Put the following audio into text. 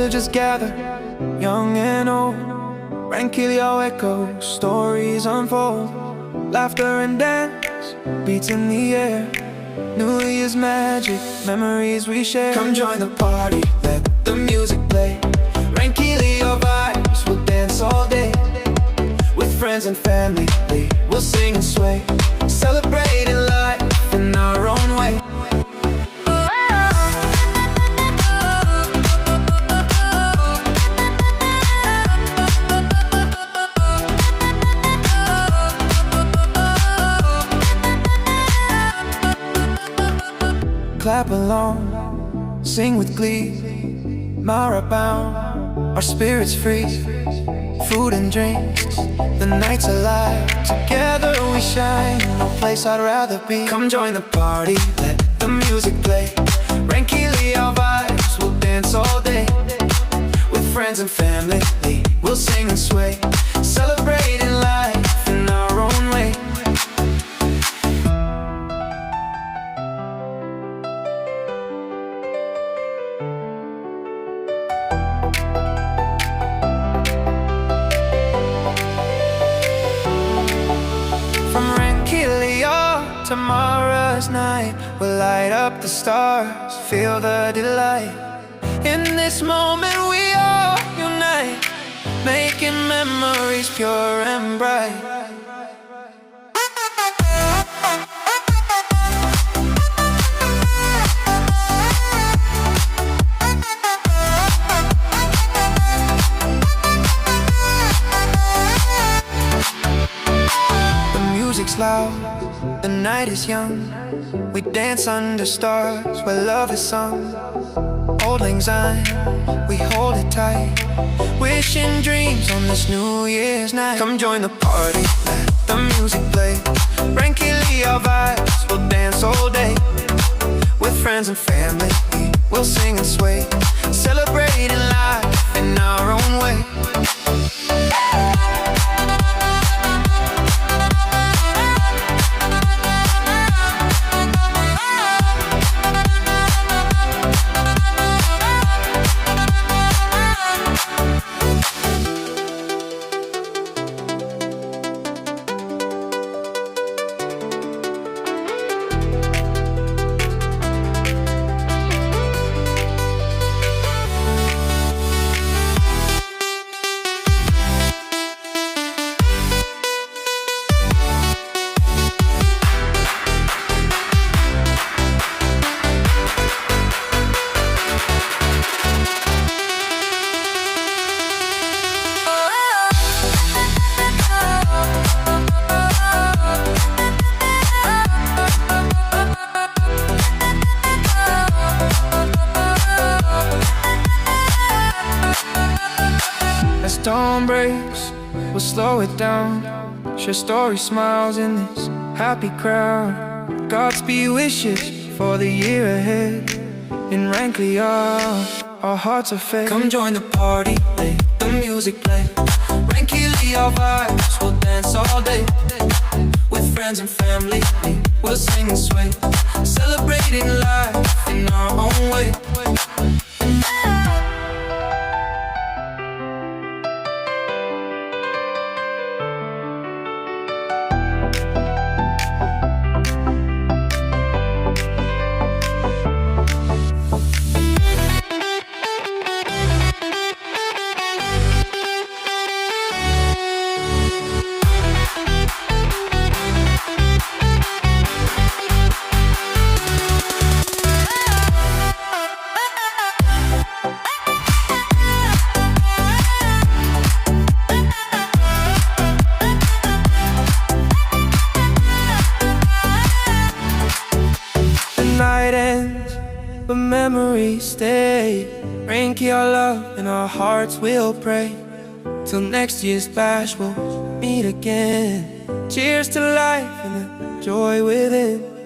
villagers gather, young and old. Rangkylliaw echoes, stories unfold. Laughter and dance, beats in the air. New Year's magic, memories we share. Come join the party, let the music play. Rangkylliaw vibes, we'll dance all day. With friends and family, we'll sing and sway. Celebrating life in our own way. Clap along, sing with glee. Mara bound, our spirits free. Food and drinks, the night's alive. Together we shine, no place I'd rather be. Come join the party, let the music play. Rangkylliaw vibes, we'll dance all day. With friends and family, we'll sing and sway. Celebrating life in our own way. From Rangkylliaw, tomorrow's night we'll light up the stars, feel the delight. In this moment we all unite, making memories pure and bright. Music's loud, the night is young. We dance under stars where love is sung. Old Lang Syne, we hold it tight, wishing dreams on this New Year's night. Come join the party, let the music play. Rangkylliaw vibes, we'll dance all day. With friends and family, we'll sing and sway. Celebrating life in our own way. As dawn breaks, we'll slow it down. Share story smiles in this happy crowd. Godspeed wishes for the year ahead. In Rangkylliaw, our hearts are fed. Come join the party, let the music play. Rangkylliaw vibes, we'll dance all day. With friends and family, we'll sing and sway. Celebrating life in our own way. Night ends, but memories stay. Rangkylliaw love in our hearts we'll pray. Till next year's bash we'll meet again. Cheers to life and the joy within.